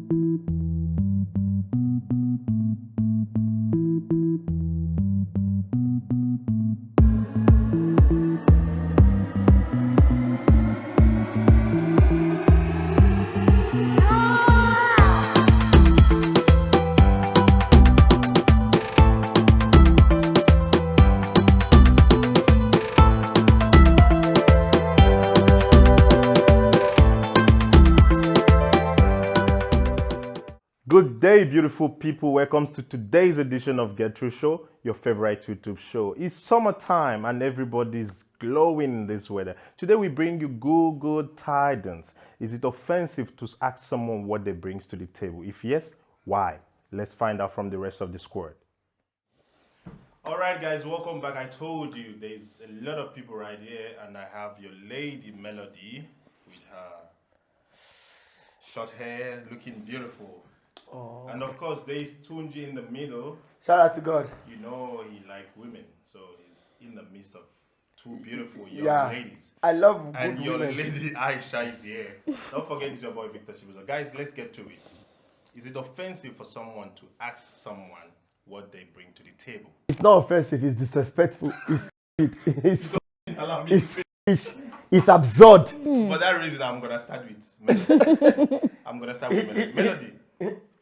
Good day, beautiful people. Welcome to today's edition of Get Through Show, your favorite YouTube show. It's summertime and everybody's glowing in this weather. Today we bring you good tidings. Is it offensive to ask someone what they brings to the table? If yes, why? Let's find out from the rest of the squad. All right, guys, welcome back. I told you there's a lot of people right here, and I have your lady Melody with her short hair, looking beautiful. Oh. And of course, there is Tunji in the middle. Shout out to God. You know he like women, so he's in the midst of two beautiful young ladies. I love good And your women. lady Aisha is here. Don't forget it's your boy Victor Chibuzo. Guys, let's get to it. Is it offensive for someone to ask someone what they bring to the table? It's not offensive. It's disrespectful. It's absurd. For that reason, I'm gonna start with Melody. Melody.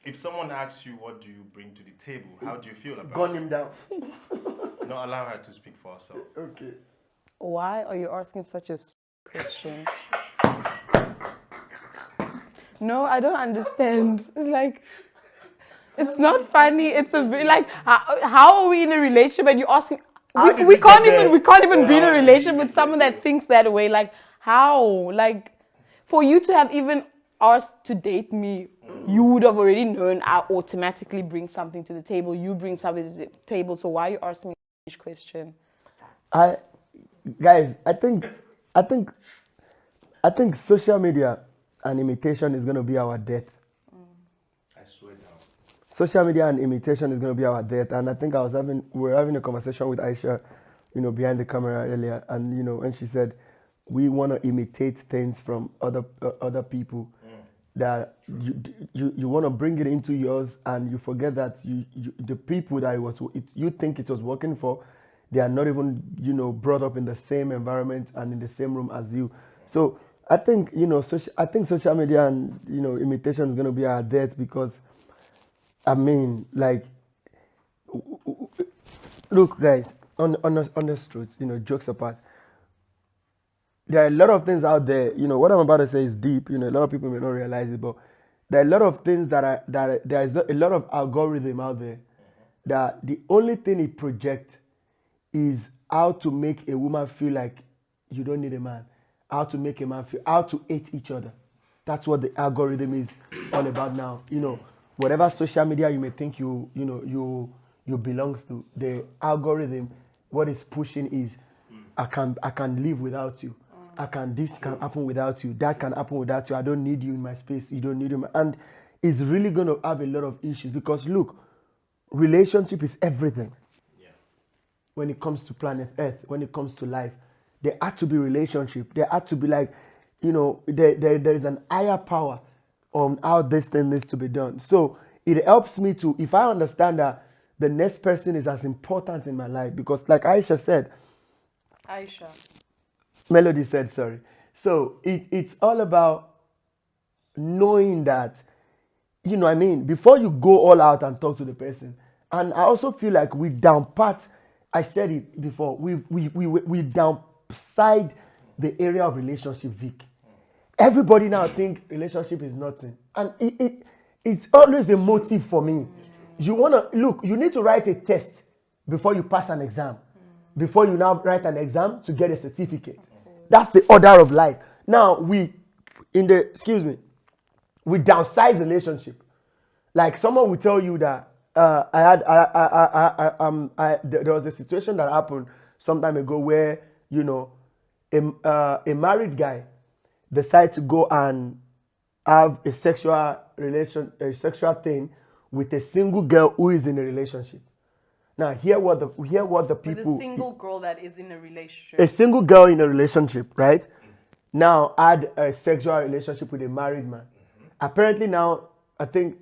If someone asks you what do you bring to the table, how do you feel about Gun him down. it? No, allow her to speak for herself. Okay. Why are you asking such a question? No, I don't understand. Like, it's not funny. It's a bit like, how are we in a relationship and you're asking? We can't even be in a relationship with someone that thinks that way. Like, how? Like, for you to have even asked to date me, you would have already known I automatically bring something to the table. You bring something to the table. So why are you asking me this question? I think social media and imitation is gonna be our death. I swear down. Social media and imitation is gonna be our death. And I think we were having a conversation with Aisha, behind the camera earlier, and and she said we want to imitate things from other people. That you want to bring it into yours, and you forget that the people that you think it was working for, they are not even brought up in the same environment and in the same room as you. So I think social media and imitation is going to be our death, because I mean, like, look guys, on the truth, jokes apart, there are a lot of things out there. What I'm about to say is deep. A lot of people may not realize it, but there are a lot of things that there is a lot of algorithm out there that the only thing it projects is how to make a woman feel like you don't need a man, how to make a man feel, how to hate each other. That's what the algorithm is all about now. Whatever social media you may think you belongs to, the algorithm, what it's pushing is, I can live without you. This can happen without you. That can happen without you. I don't need you in my space. You don't need him. And it's really going to have a lot of issues, because look, relationship is everything. Yeah. When it comes to planet Earth, when it comes to life, there had to be relationship. There had to be there is an higher power on how this thing needs to be done. So it helps me to, if I understand that the next person is as important in my life, because like Aisha said, Melody said, sorry. So it's all about knowing that, before you go all out and talk to the person. And I also feel like we downpart, I said it before, we downside the area of relationship, Vic. Everybody now think relationship is nothing. And it's always a motive for me. You need to write a test before you pass an exam. Before you now write an exam to get a certificate. That's the order of life. Now we downsize relationship. Like someone will tell you that there was a situation that happened some time ago where a married guy decided to go and have a sexual thing with a single girl who is in a relationship. Now, hear what the people. With a single girl that is in a relationship. A single girl in a relationship, right? Now had a sexual relationship with a married man. Apparently now I think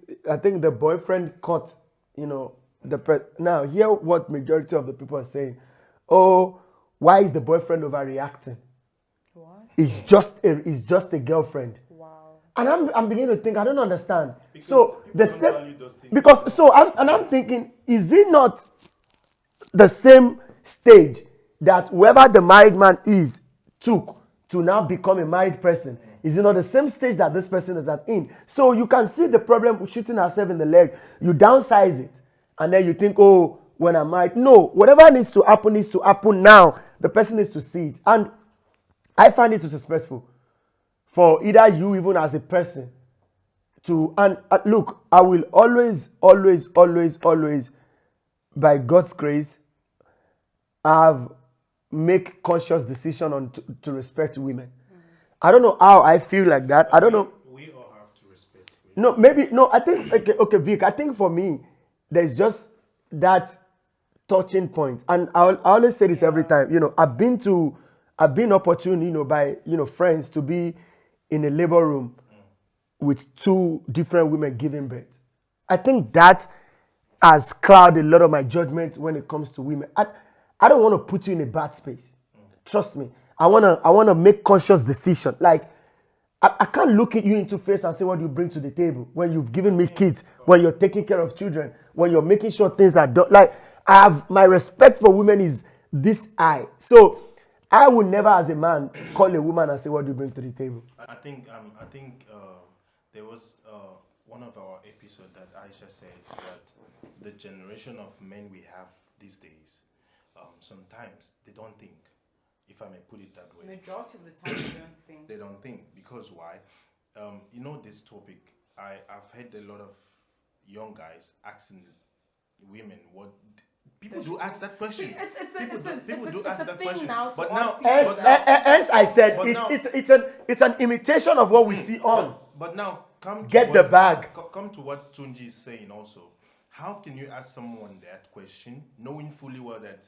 the boyfriend caught, now hear what majority of the people are saying. Oh, why is the boyfriend overreacting? What? It's just a girlfriend. Wow. And I'm beginning to think I don't understand. Because So people the don't same value those things. because so I'm thinking, is it not the same stage that whoever the married man is took to now become a married person? Is it not the same stage that this person is in? So you can see the problem with shooting herself in the leg. You downsize it, and then you think, oh, when I'm married. No, whatever needs to happen now. The person needs to see it. And I find it disrespectful for either you, even as a person, and look, I will always, by God's grace, have make conscious decision on to respect women. I don't know how I feel like that. I don't know. We all have to respect women. No, maybe no. I think okay, Vic. I think for me, there's just that touching point, and I always say this every time. I've been opportune, by friends to be in a labor room with two different women giving birth. I think that has clouded a lot of my judgment when it comes to women. I don't want to put you in a bad space. Trust me. I wanna make conscious decision. Like I can't look at you into face and say what you bring to the table when you've given me kids, when you're taking care of children, when you're making sure things are done. Like I have my respect for women is this high. So I would never, as a man, call a woman and say what do you bring to the table. I think there was one of our episodes that Aisha says that the generation of men we have these days, sometimes they don't think, if I may put it that way. Majority of the time, they don't think. They don't think because why? This topic. I've heard a lot of young guys asking women what. People do ask that question. It's Ask a that thing question. now to But ask now, people. As I said, But now- it's an imitation of what we see on. But now, Get the bag. Come to what Tunji is saying also. How can you ask someone that question, knowing fully well that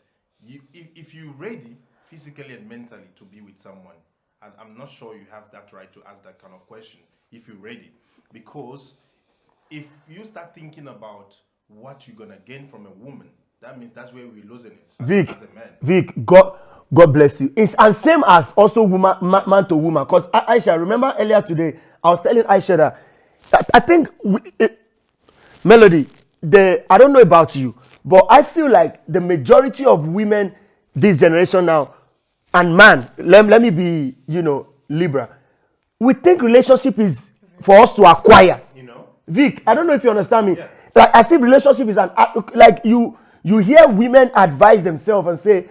if you're ready physically and mentally to be with someone, and I'm not sure you have that right to ask that kind of question if you're ready, because if you start thinking about what you're gonna gain from a woman, that means that's where we're losing it as a man. Vic, God bless you. It's and same as also man to woman. Because Aisha, remember earlier today, I was telling Aisha that I think Melody, I don't know about you, but I feel like the majority of women this generation now, and man, let me be, Libra, we think relationship is for us to acquire. Vic, I don't know if you understand me. Yeah. Like as if relationship is like you hear women advise themselves and say,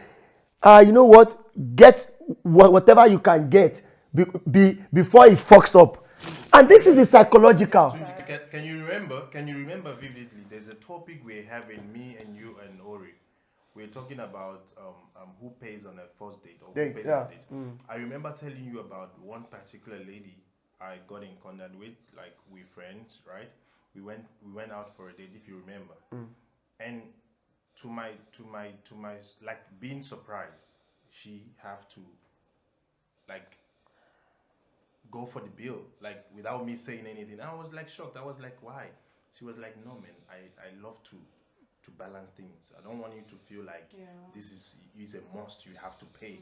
you know what, get whatever you can get before it fucks up. And this is psychological. So can you remember vividly? There's a topic we're having, me and you and Ori. We're talking about who pays on a first date or who pays on a date. I remember telling you about one particular lady I got in contact with, like we're friends, right? We went out for a date, if you remember. And to my like being surprised, she have to like go for the bill, like without me saying anything. I was like shocked. I was like, why? She was like, no man, I love to balance things. I don't want you to feel like this is a must, you have to pay.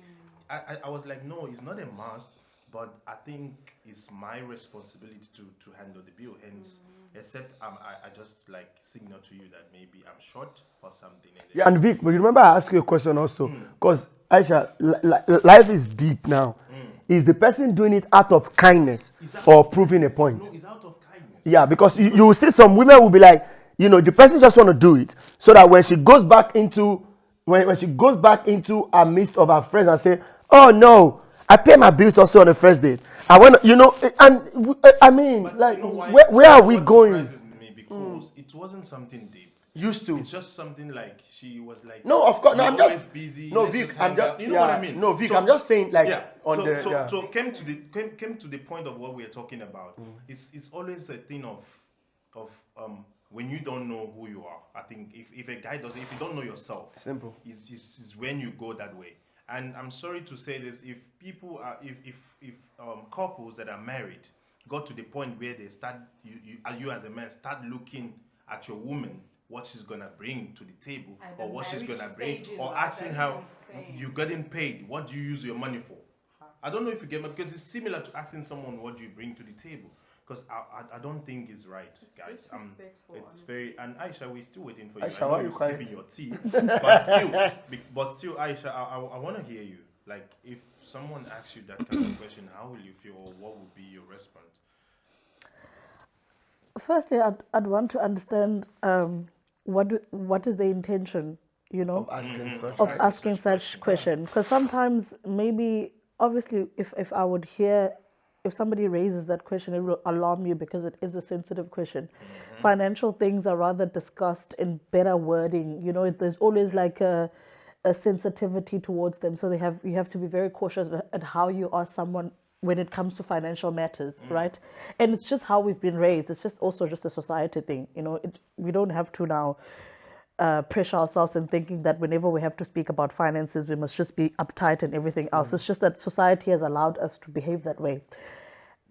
I was like, no, it's not a must, but I think it's my responsibility to handle the bill. Hence, except I just like signal to you that maybe I'm short or something. Yeah, and Vic, but you remember I asked you a question also, because Aisha, life is deep now. Is the person doing it out of kindness or proving a point? No, it's out of kindness. Yeah, because you will see some women will be like, the person just want to do it so that when she goes back into when she goes back into a midst of her friends and say, oh no, I pay my bills also on the first date. I want and I mean, But like, you know why? where are we What going? surprises me because it wasn't something deep. Used to. It's just something like she was like. No, of course. No, "You're I'm just always busy. No, let's Vic. just I'm hang just. out." You know what I mean? No, Vic. So- I'm just saying, like, Yeah. on So, the. so, yeah. so came to the point of what we are talking about. It's always a thing of when you don't know who you are. I think if a guy doesn't, if you don't know yourself, Simple. It's when you go that way. And I'm sorry to say this, if people are if couples that are married got to the point where they start, you as a man start looking at your woman, what she's gonna bring to the table, And or the what she's marriage gonna bring, stage in or life, asking that her, is insane. you getting paid, what do you use your money for? I don't know if you get me, because it's similar to asking someone what do you bring to the table. Because I don't think it's right, guys. disrespectful, It's very, and Aisha, we're still waiting for you. Aisha, I know why you you're quiet? sipping your tea, but still, Aisha, I want to hear you. Like, if someone asks you that kind of question, how will you feel, or what would be your response? Firstly, I'd want to understand what is the intention, you know, Of asking such of right? asking such question. Because sometimes maybe, obviously, if I would hear, if somebody raises that question, it will alarm you because it is a sensitive question. Financial things are rather discussed in better wording. You know, there's always like a sensitivity towards them. So you have to be very cautious at how you ask someone when it comes to financial matters, right? And it's just how we've been raised. It's just also just a society thing. You know, we don't have to now pressure ourselves in thinking that whenever we have to speak about finances, we must just be uptight and everything else. It's just that society has allowed us to behave that way.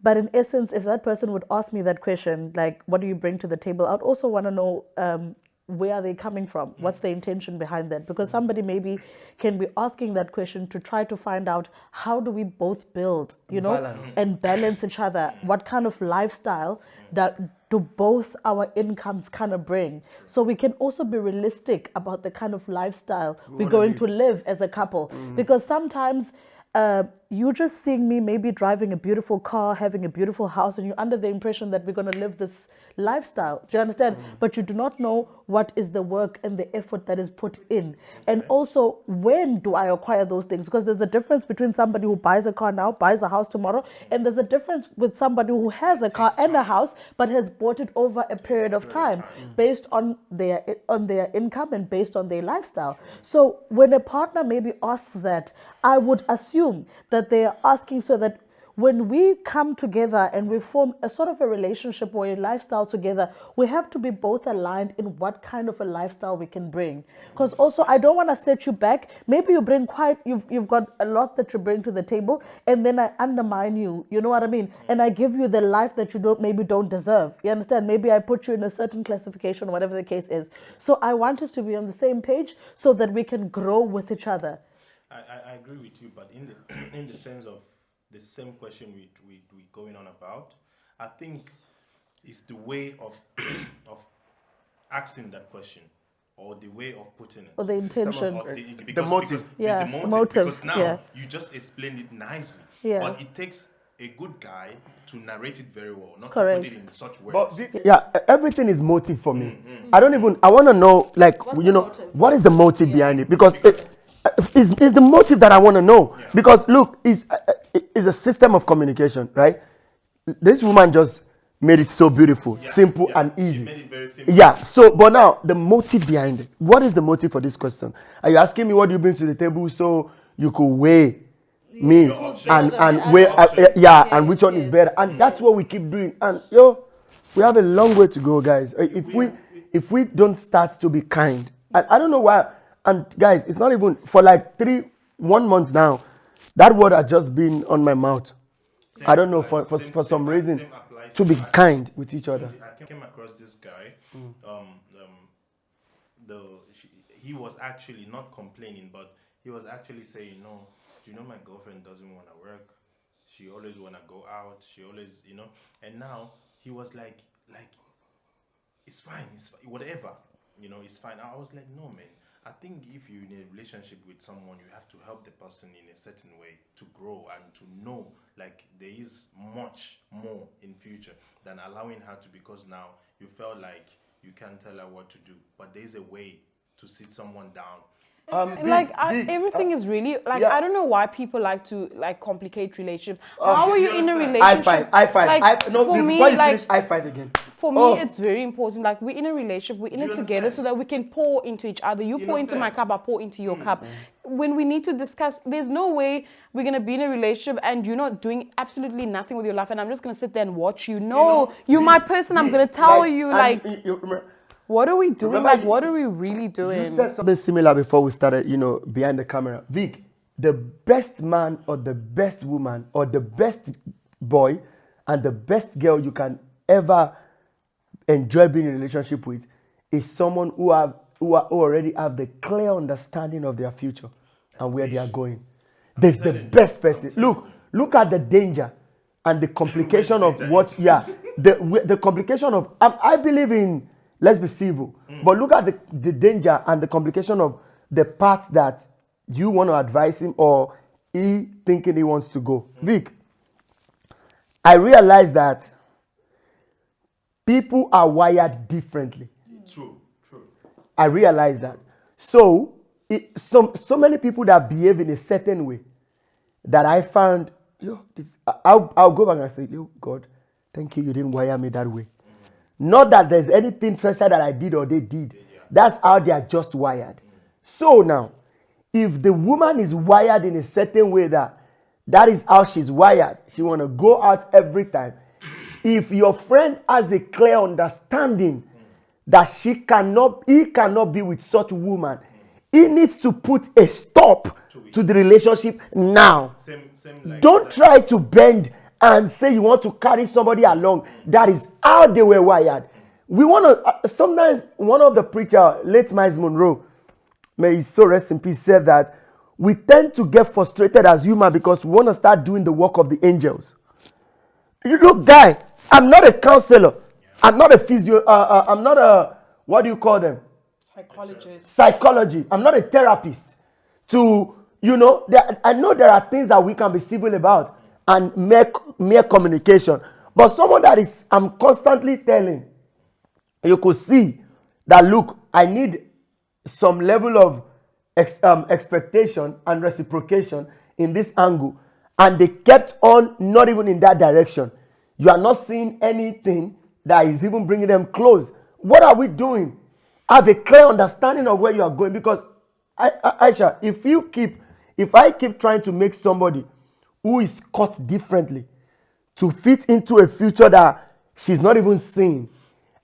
But in essence, if that person would ask me that question, like, what do you bring to the table? I'd also want to know where are they coming from? What's the intention behind that? Because somebody maybe can be asking that question to try to find out how do we both build, you know, and balance each other? What kind of lifestyle that do both our incomes kind of bring? So we can also be realistic about the kind of lifestyle we're going to live as a couple. Because sometimes you just seeing me maybe driving a beautiful car, having a beautiful house, and you're under the impression that we're going to live this lifestyle. Do you understand? But you do not know what is the work and the effort that is put in. And also, when do I acquire those things? Because there's a difference between somebody who buys a car now, buys a house tomorrow, and there's a difference with somebody who has a car and a house, but has bought it over a period of time based on their income and based on their lifestyle. So when a partner maybe asks that, I would assume that they are asking so that when we come together and we form a sort of a relationship or a lifestyle together, we have to be both aligned in what kind of a lifestyle we can bring. Because also, I don't want to set you back. Maybe you bring you've got a lot that you bring to the table, and then I undermine you. You know what I mean? And I give you the life that you maybe don't deserve. You understand? Maybe I put you in a certain classification, whatever the case is. So I want us to be on the same page so that we can grow with each other. I agree with you, but in the in the sense of the same question we going on about, I think it's the way of of asking that question, or the way of putting it, Or the intention. because, motive. Yeah, the motive, because now yeah. you just explained it nicely, Yeah. but it takes a good guy to narrate it very well, not Correct. to put it in such words. But yeah, everything is motive for me. I want to know, like, what is the motive behind it? Because it's the motive that I want to know. Yeah. Because look, it's a system of communication, right? This woman just made it so beautiful, simple, and She easy. made it very simple. Yeah. So, but now the motive behind it. What is the motive for this question? Are you asking me what do you bring to the table so you could weigh me Your options. and where and which one is better? And that's what we keep doing. And we have a long way to go, guys. If we don't start to be kind, and I don't know why. And guys, it's not even for like 1 month now. That word has just been on my mouth. I don't know for some reason to be kind with each other. I came across this guy. He was actually not complaining, but he was actually saying, "No, do you know my girlfriend doesn't want to work? She always want to go out. She always, And now he was like, it's fine, whatever, it's fine." I was like, no, man. I think if you're in a relationship with someone, you have to help the person in a certain way to grow and to know, like, there is much more in future than allowing her to, because now you felt like you can't tell her what to do. But there is a way to sit someone down. Everything is really yeah. I don't know why people like to complicate relationships. How are you in a relationship? I five. Like, No, for me, before you like, finish, I five again. for me, it's very important. Like, we're in a relationship, we're in Do it you together understand? so that we can pour into each other. You pour into my understand? cup, I pour into your cup. When we need to discuss, there's no way we're going to be in a relationship and you're not doing absolutely nothing with your life and I'm just going to sit there and watch you. No, you're my person. I'm going to tell you, what are we doing? Remember Like, what are we really doing? You said something similar before we started, behind the camera. Vic, the best man or the best woman or the best boy And the best girl you can ever enjoy being in a relationship with is someone who already have the clear understanding of their future and where they are going. There's the best person. Look at the danger and the complication of what, the complication of, I believe in, let's be civil, but look at the danger and the complication of the path that you want to advise him or he thinking he wants to go. Vic, I realize that people are wired differently. True. I realize that. So, so many people that behave in a certain way that I found, I'll go back and say, God, thank you didn't wire me that way. Not that there's anything special that I did or they did. That's how they are just wired. So now, if the woman is wired in a certain way that is how she's wired, she want to go out every time. If your friend has a clear understanding that he cannot be with such woman, he needs to put a stop to the relationship now. Don't try to bend and say you want to carry somebody along. That is how they were wired. We want to, sometimes one of the preacher, late Miles Monroe, may his soul rest in peace, said that we tend to get frustrated as human because we want to start doing the work of the angels. You look, guy, I'm not a counselor. I'm not a physio. I'm not a, what do you call them? Psychology. I'm not a therapist. I know there are things that we can be civil about and mere communication. But someone that is, I'm constantly telling, you could see that, look, I need some level of expectation and reciprocation in this angle. And they kept on not even in that direction. You are not seeing anything that is even bringing them close. What are we doing? Have a clear understanding of where you are going. Because, Aisha, if I keep trying to make somebody who is cut differently to fit into a future that she's not even seeing,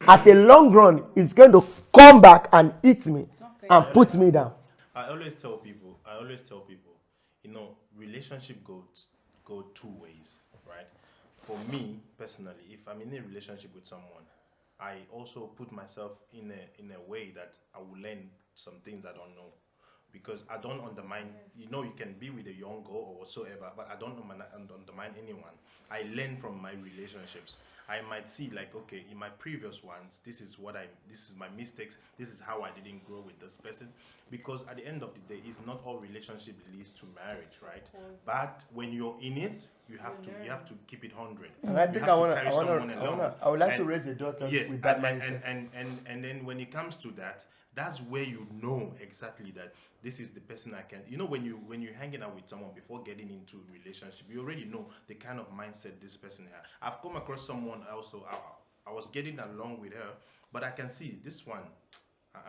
at a long run, it's going to come back and eat me and put me down. I always tell people, relationship go two ways, right? For me, personally, if I'm in a relationship with someone, I also put myself in a way that I will learn some things I don't know. Because I don't undermine, you can be with a young girl or whatsoever, but I don't undermine anyone. I learn from my relationships. I might see okay, in my previous ones, this is my mistakes, this is how I didn't grow with this person. Because at the end of the day, it's not all relationship leads to marriage, right? But when you're in it, you have to keep it 100. And I think I would like to raise a daughter with that mindset. And then when it comes to that, that's where you know exactly that this is the person I can. When you're hanging out with someone before getting into a relationship, you already know the kind of mindset this person has. I've come across someone also. I was getting along with her, but I can see this one.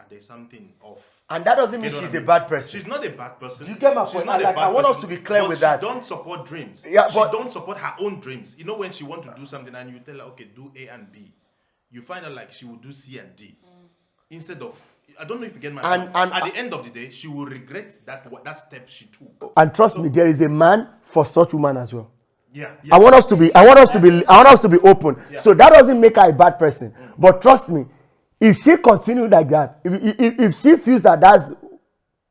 There's something off. And that doesn't mean she's a bad person. She's not a bad person. Do you get my point? I want us to be clear with that. She don't support dreams. Yeah, she don't support her own dreams. When she wants to do something and you tell her, okay, do A and B, you find out she will do C and D. Instead of, I don't know if you get my point. And at the end of the day, she will regret that step she took. And trust me, there is a man for such woman as well. Yeah. I want us to be open. Yeah. So that doesn't make her a bad person. But trust me, if she continues like that, if she feels that that's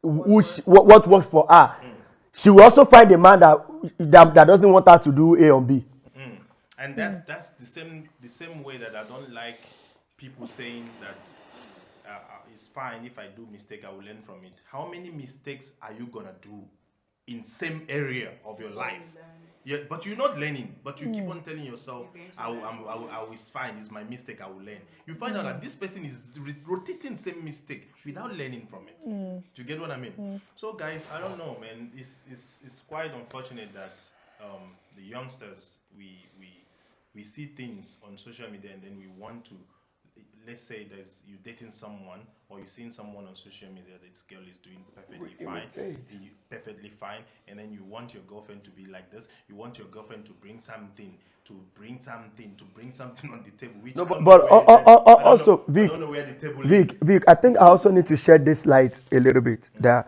what works for her, she will also find a man that doesn't want her to do A or B. And that's the same way that I don't like people saying that it's fine if I do mistake, I will learn from it. How many mistakes are you gonna do in same area of your life? Yeah, but you're not learning. But you keep on telling yourself, it's fine. It's my mistake. I will learn. You find out that this person is rotating same mistake without learning from it. Do you get what I mean? So, guys, I don't know, man. It's quite unfortunate that the youngsters we see things on social media and then we want to. Let's say you're dating someone or you're seeing someone on social media that this girl is doing perfectly fine, and then you want your girlfriend to be like this. You want your girlfriend to bring something on the table. Which also, Vic, I don't know where the table is. Vic, I think I also need to shed this light a little bit that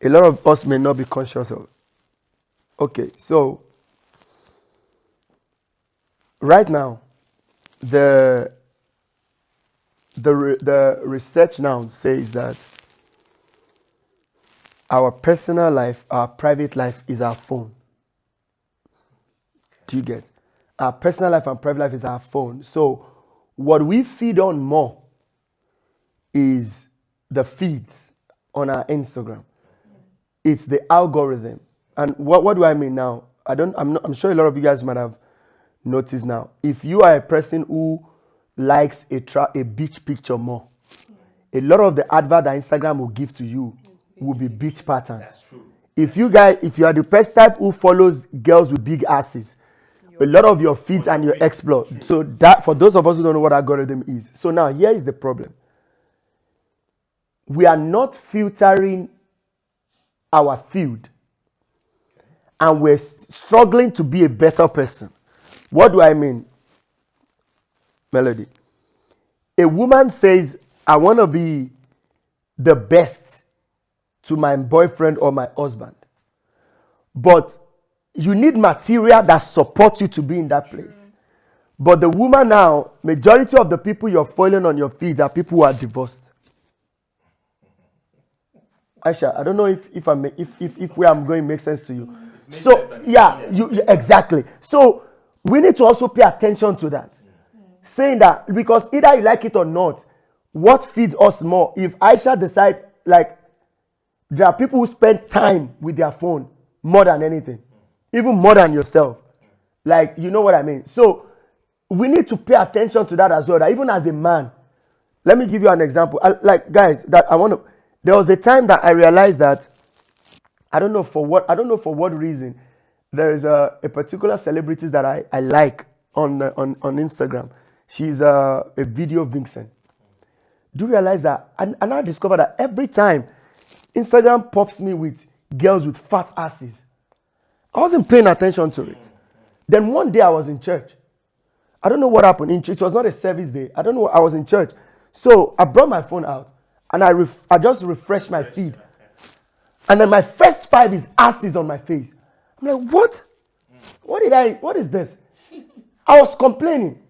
a lot of us may not be conscious of. Okay, so right now, the research now says that our personal life, our private life is our phone. Do you get? Our personal life and private life is our phone. So what we feed on more is the feeds on our Instagram. It's the algorithm. And what do I mean now? I'm sure a lot of you guys might have noticed now. If you are a person who likes a beach picture more, a lot of the advert that Instagram will give to you will be beach pattern. That's true. If you are the person type who follows girls with big asses, a lot of your feeds and your explore. So that, for those of us who don't know what algorithm is. So now here is the problem. We are not filtering our feed, and we're struggling to be a better person. What do I mean? Melody. A woman says, I want to be the best to my boyfriend or my husband. But you need material that supports you to be in that place. But the woman now, majority of the people you're following on your feeds are people who are divorced. Aisha, I don't know if where I'm going makes sense to you. So yeah, you exactly. So we need to also pay attention to that. Saying that, because either you like it or not, what feeds us more? If Aisha decide, like, there are people who spend time with their phone more than anything, even more than yourself. Like, you know what I mean? So we need to pay attention to that as well. That even as a man, let me give you an example. There was a time that I realized that I don't know for what reason, there is a particular celebrity that I like on Instagram. She's a video vixen. Do you realize that? And I discovered that every time Instagram pops me with girls with fat asses, I wasn't paying attention to it. Then one day I was in church. I don't know what happened in church. It was not a service day. I don't know. I was in church. So I brought my phone out and I just refreshed my feed. And then my first 5 is asses on my face. I'm like, what? What is this? I was complaining.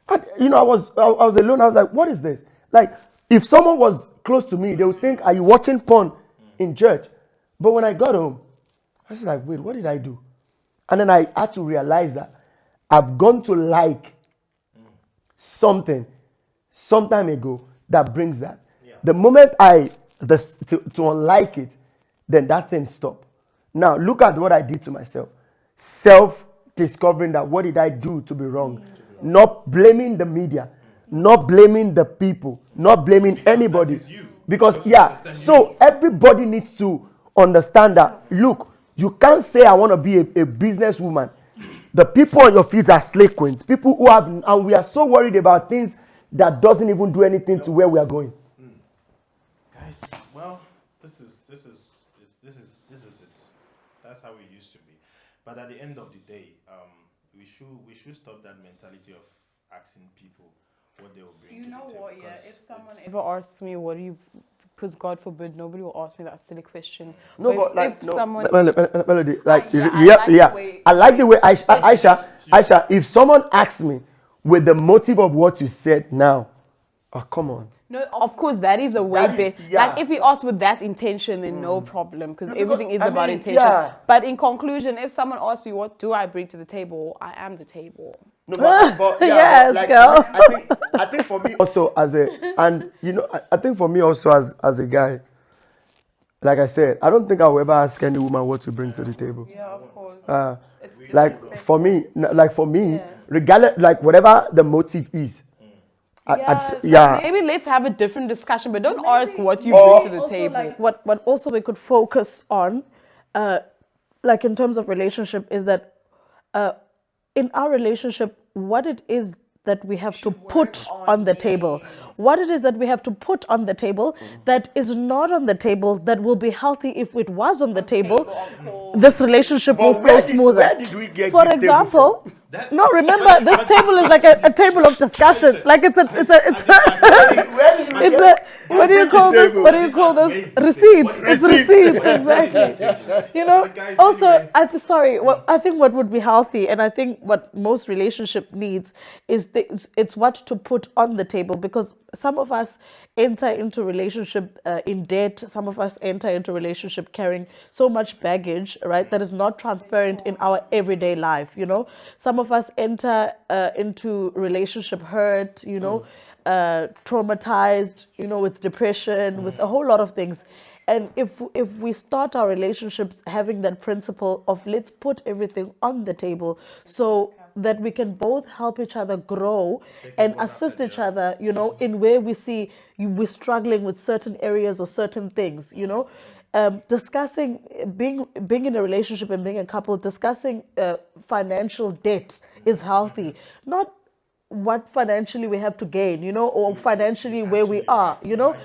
I was alone. I was like, what is this? Like, if someone was close to me, they would think, are you watching porn in church? But when I got home, I was like, wait, what did I do? And then I had to realize that I've gone to like something some time ago that brings that. Yeah. The moment to unlike it, then that thing stopped. Now, look at what I did to myself. Self-discovering that what did I do to be wrong? Not blaming the media, not blaming the people, not blaming anybody. Because, so everybody needs to understand that, look, you can't say I want to be a businesswoman. The people on your feet are slave queens. People who have, and we are so worried about things that doesn't even do anything to where we are going. Guys, well, this is it. That's how we used to be. But at the end of the day, we should stop that mentality of asking people what they will bring. You to know the table, what? Yeah, if someone ever asks me, what do you? Because God forbid, nobody will ask me that silly question. No, but but like, if someone, Melody, like, I like the way Aisha, if someone asks me with the motive of what you said now, oh, come on. No, of course, that is a way better. Yeah. Like, if we ask with that intention, then no problem, because everything is about intention. Yeah. But in conclusion, if someone asks me, what do I bring to the table? I am the table. No, but Yes, like, girl. I think for me also I think for me also as a guy, like I said, I don't think I'll ever ask any woman what to bring to the table. Yeah, of course. It's Like for me, regardless, like whatever the motive is. Maybe let's have a different discussion, but don't ask what you bring to the Also, table. like, what also we could focus on, like in terms of relationship, is that in our relationship, what it is that we have to put on the table. What it is that we have to put on the table that is not on the table, that will be healthy if it was on the table. This relationship will flow smoother. Where did we get For this table example, No, remember this table is like a table of discussion. Like it's a what do you call this? What do you call this? Receipts. It's receipts, exactly. You know. guys, Also, anyway. sorry. I think what would be healthy, and I think what most relationship needs is it's what to put on the table, because some of us enter into relationship in debt. Some of us enter into relationship carrying so much baggage, right, that is not transparent in our everyday life. You know, some of us enter into relationship hurt. You know, traumatized. You know, with depression, with a whole lot of things. And if we start our relationships having that principle of let's put everything on the table, so that we can both help each other grow and assist each other, you know, in where we see we're struggling with certain areas or certain things, you know. Discussing being in a relationship and being a couple, discussing financial debt is healthy. Not what financially we have to gain, you know, or financially where we are, you know.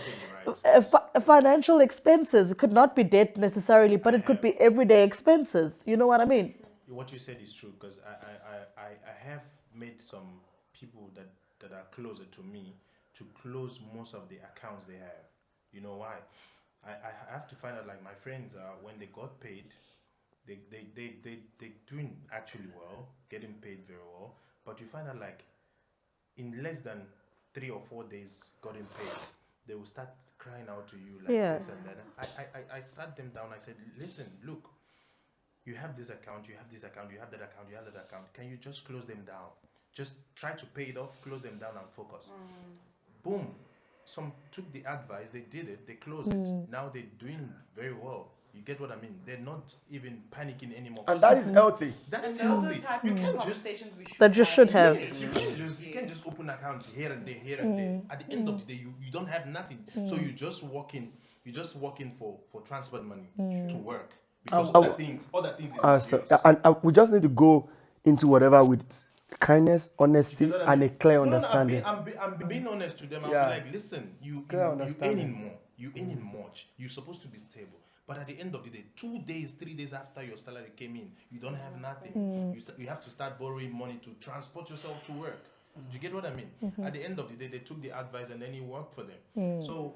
Financial expenses could not be debt necessarily, but it could be everyday expenses. You know what I mean? What you said is true, because I have made some people that are closer to me to close most of the accounts they have. You know why? I have to find out, like, my friends, when they got paid, they doing actually well, getting paid very well, but you find out, like, in less than 3 or 4 days getting paid, they will start crying out to you like this and that. I sat them down. I said, listen, look, you have this account, you have this account, you have that account, you have that account. Can you just close them down? Just try to pay it off, close them down, and focus. Boom. Some took the advice, they did it, they closed it. Now they're doing very well. You get what I mean? They're not even panicking anymore. And that is healthy. That is Those are the healthy. type You of can't just conversations we should That you should have. Yes, you can't just open account here and there, here and there. At the end of the day, you don't have nothing. So you just working for transport money to work. Because other things is So, yours. and we just need to go into whatever with kindness, honesty, You know what I and a mean? clear No, understanding. I'm being honest to them. I'm Yeah. like, listen, you Clear earning understanding. more. You earning much. You're supposed to be stable. But at the end of the day, 2 days, 3 days after your salary came in, you don't have nothing. You have to start borrowing money to transport yourself to work. Do you get what I mean? At the end of the day, they took the advice and then it worked for them. So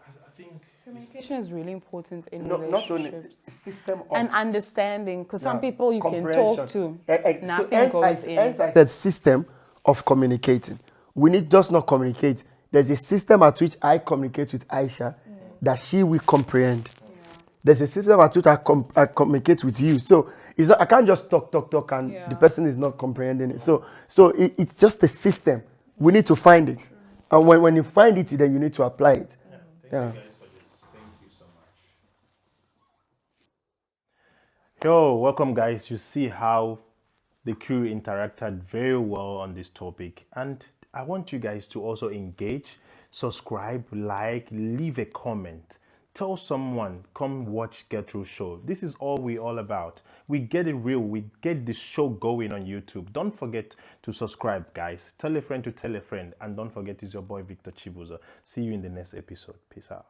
I think Communication is really important in Not only relationships. system of And understanding, because some yeah, people you can comprehension. talk to, So nothing hence goes in. I said system of communicating. We need just not communicate. There's a system at which I communicate with Aisha that she will comprehend. There's a system at which I communicate with you. So it's not, I can't just talk and the person is not comprehending it. So it's just a system. We need to find it. And when you find it, then you need to apply it. thank you guys for this. Thank you so much. Yo, welcome guys. You see how the crew interacted very well on this topic, and I want you guys to also engage, subscribe, like, leave a comment. Tell someone, come watch Gertrude Show. This is all we're all about. We get it real. We get the show going on YouTube. Don't forget to subscribe, guys. Tell a friend to tell a friend. And don't forget, it's your boy, Victor Chibuzo. See you in the next episode. Peace out.